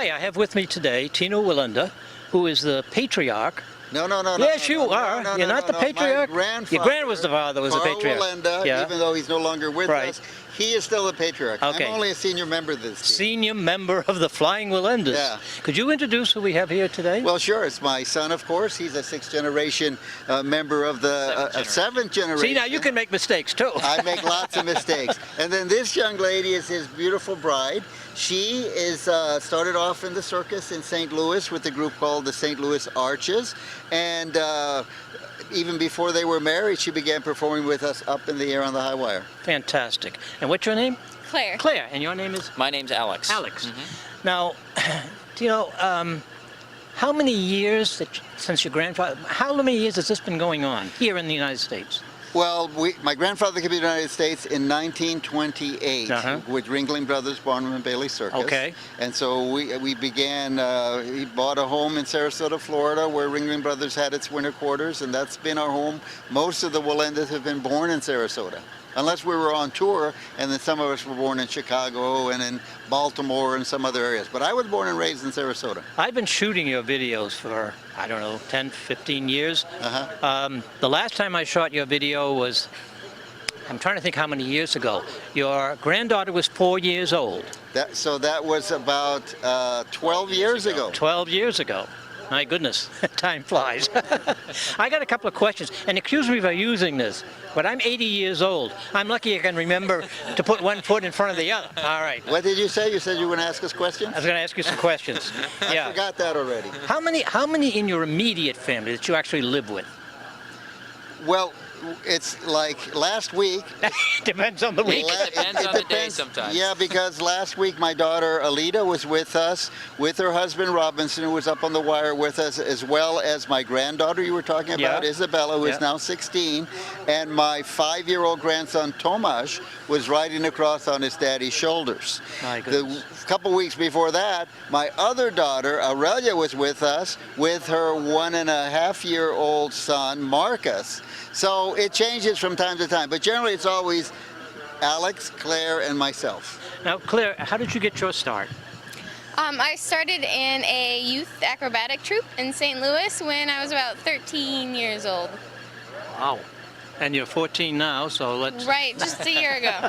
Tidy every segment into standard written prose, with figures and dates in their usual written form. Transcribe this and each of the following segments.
Hi, I have with me today Tino Wallenda, who is the patriarch. No. Yes, you are. You're not the patriarch? My grandfather, Your grand was the father, was the patriarch. Wallenda, Yeah. even though he's no longer with us, he is still the patriarch. Okay. I'm only a senior member of this team. Senior member of the Flying Walendas. Yeah. Could you introduce who we have here today? Well, sure. It's my son, of course. He's a sixth generation member of the seventh generation. See, now you can make mistakes too. I make lots of mistakes. And then this young lady is his beautiful bride. She is started off in the circus in St. Louis with a group called the St. Louis Arches. And even before they were married, she began performing with us up in the air on the high wire. Fantastic. And what's your name? Claire. Claire. And your name is? My name's Alex. Alex. Now, Tino, how many years since your grandfather, how many years has this been going on here in the United States? Well, my grandfather came to the United States in 1928 with Ringling Brothers, Barnum and Bailey Circus. Okay. And so we began, he bought a home in Sarasota, Florida, where Ringling Brothers had its winter quarters, and that's been our home. Most of the Wallendas have been born in Sarasota, unless we were on tour, and then some of us were born in Chicago and in Baltimore and some other areas. But I was born and raised in Sarasota. I've been shooting your videos for, I don't know, 10, 15 years. The last time I shot your video was, I'm trying to think how many years ago. Your granddaughter was 4 years old. So that was about 12 years ago. 12 years ago. My goodness, time flies. I got a couple of questions, and excuse me for using this, but I'm 80 years old. I'm lucky I can remember to put one foot in front of the other. All right. What did you say? You said you were going to ask us questions? I was going to ask you some questions. I forgot that already. How many in your immediate family that you actually live with? Well, it's like last week. Depends on the week. It depends on the day sometimes. Yeah, because last week my daughter Alita was with us, with her husband Robinson, who was up on the wire with us, as well as my granddaughter you were talking about, Isabella, who is now 16, and my 5-year-old grandson Tomasz was riding across on his daddy's shoulders. My goodness. A couple weeks before that, my other daughter Aurelia was with us, with her 1.5-year-old son Marcus. So it changes from time to time, but generally it's always Alex, Claire, and myself. Now, Claire, how did you get your start? I started in a youth acrobatic troupe in St. Louis when I was about 13 years old. Wow. And you're 14 now, so let's... Right, just a year ago.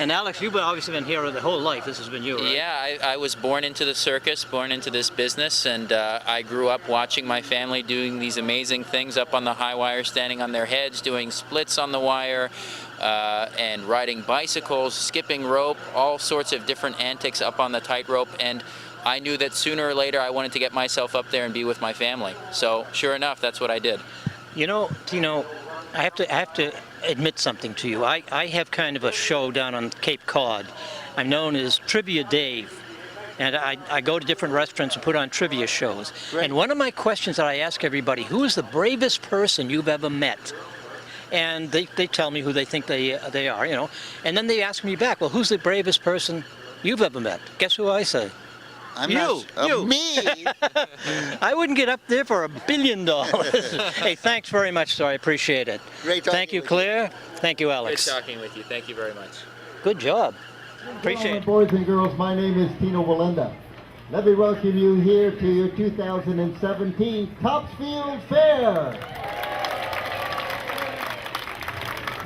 And Alex, you've obviously been here the whole life. This has been you, right? Yeah, I was born into the circus, born into this business, and I grew up watching my family doing these amazing things up on the high wire, standing on their heads, doing splits on the wire, and riding bicycles, skipping rope, all sorts of different antics up on the tightrope. And I knew that sooner or later I wanted to get myself up there and be with my family. So sure enough, that's what I did. You know, Tino, I have to admit something to you. I have kind of a show down on Cape Cod. I'm known as Trivia Dave. And I go to different restaurants and put on trivia shows. Right. And one of my questions that I ask everybody, who is the bravest person you've ever met? And they tell me who they think they are, you know. And then they ask me back, well, who's the bravest person you've ever met? Guess who I say? You. Me? I wouldn't get up there for $1 billion. Hey, thanks very much, sir. I appreciate it. Great talking Thank you, with Claire. Thank you, Alex. Good talking with you. Thank you very much. Good job. Appreciate it. Boys and girls, my name is Tino Wallenda. Let me welcome you here to your 2017 Topsfield Fair.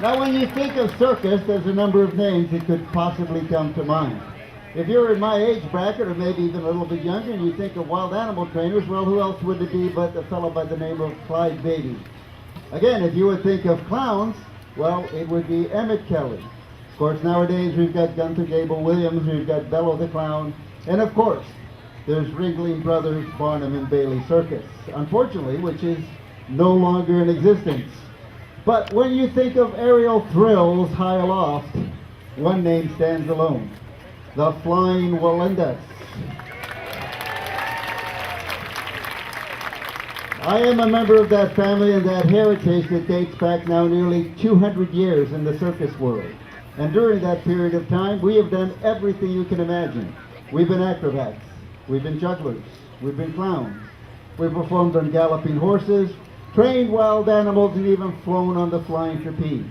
Now, when you think of circus, there's a number of names that could possibly come to mind. If you're in my age bracket, or maybe even a little bit younger, and you think of wild animal trainers, well, who else would it be but a fellow by the name of Clyde Beatty? Again, if you would think of clowns, well, it would be Emmett Kelly. Of course, nowadays we've got Gunther Gable Williams, we've got Bello the Clown, and of course, there's Ringling Brothers, Barnum and Bailey Circus, unfortunately, which is no longer in existence. But when you think of aerial thrills high aloft, one name stands alone: the Flying Walendas. I am a member of that family and that heritage that dates back now nearly 200 years in the circus world. And during that period of time, we have done everything you can imagine. We've been acrobats, we've been jugglers, we've been clowns, we've performed on galloping horses, trained wild animals, and even flown on the flying trapeze.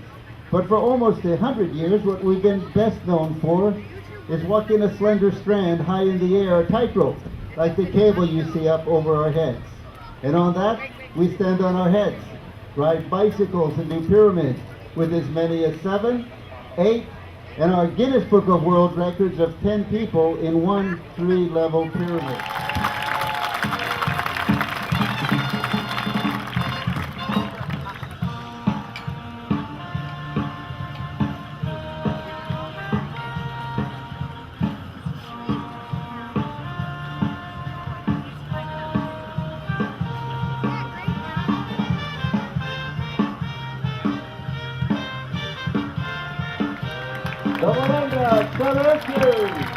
But for almost 100 years, what we've been best known for is walking a slender strand high in the air, a tightrope, like the cable you see up over our heads. And on that, we stand on our heads, ride bicycles and do pyramids with as many as 7, 8, and our Guinness Book of World Records of 10 people in one 3-level pyramid. The Walendas, the rescue!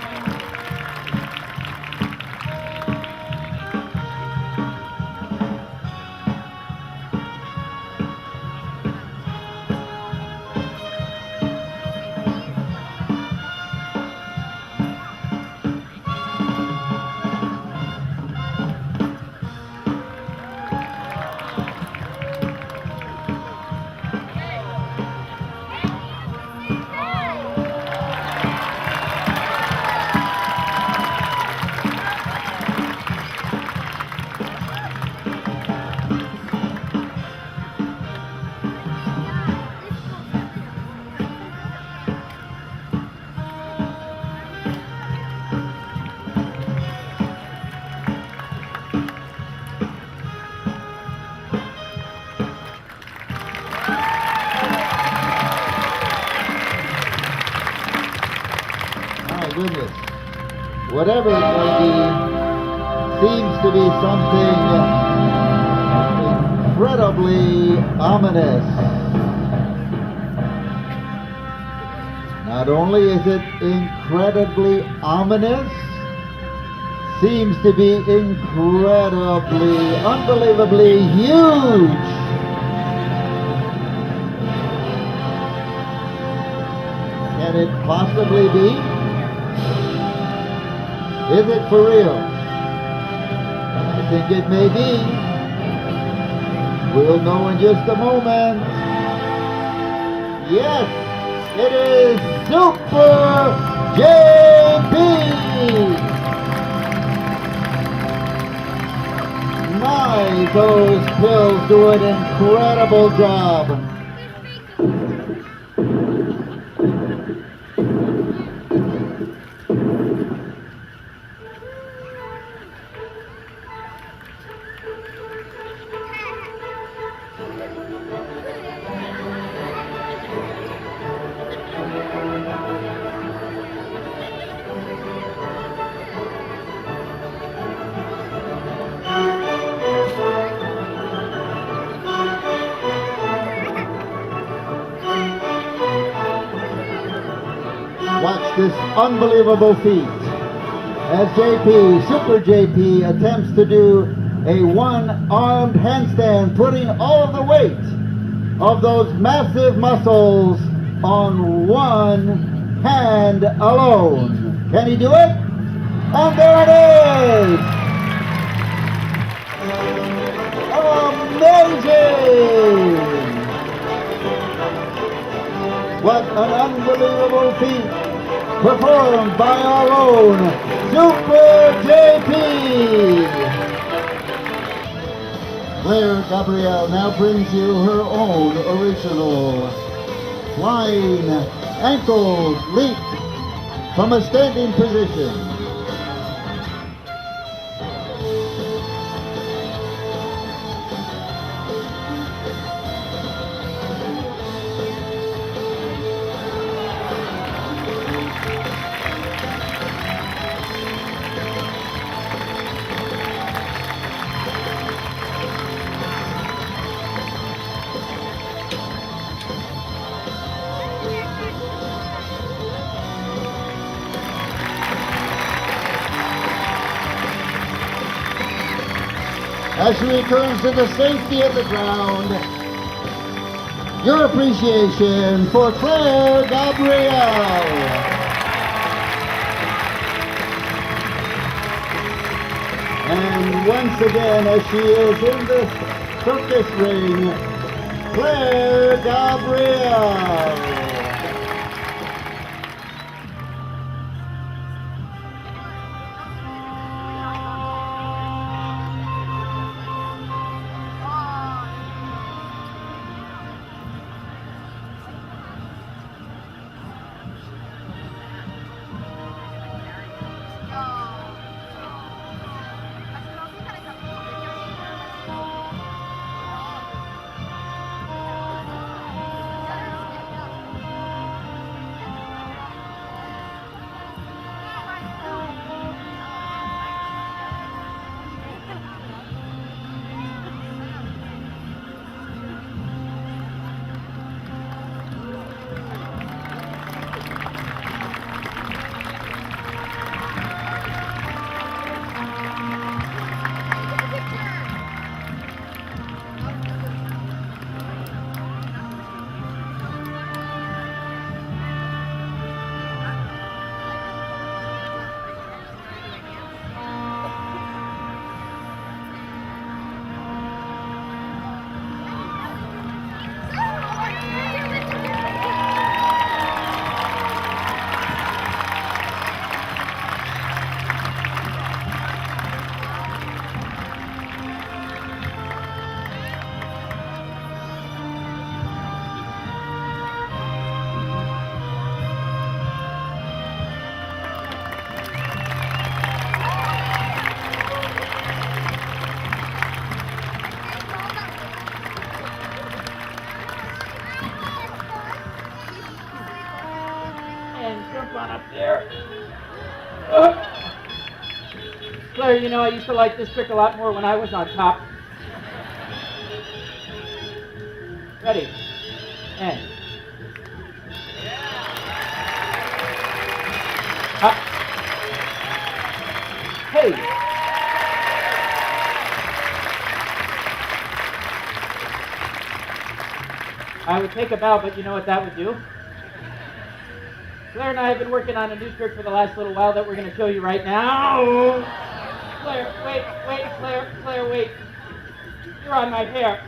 Goodness, whatever it may be, seems to be something incredibly ominous. Not only is it incredibly ominous, seems to be incredibly, unbelievably huge. Can it possibly be? Is it for real? I think it may be. We'll know in just a moment. Yes, it is Super JP! My, those pills do an incredible job. Watch this unbelievable feat as JP, Super JP, attempts to do a one-armed handstand, putting all of the weight of those massive muscles on one hand alone. Can he do it? And there it is! Amazing! What an unbelievable feat performed by our own Super JP! Claire Gabrielle now brings you her own original flying ankle leap from a standing position. As she returns to the safety of the ground, your appreciation for Claire Gabrielle. And once again, as she is in the circus ring, Claire Gabrielle. Claire, you know, I used to like this trick a lot more when I was on top. Ready? And. Up. Hey. I would take a bow, but you know what that would do? Claire and I have been working on a new trick for the last little while that we're going to show you right now. Claire, wait, Claire, wait. You're on my hair.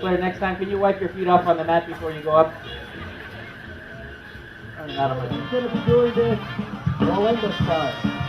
Claire, next time, can you wipe your feet off on the mat before you go up? I'm out of my He's going to be doing this Wallenda style.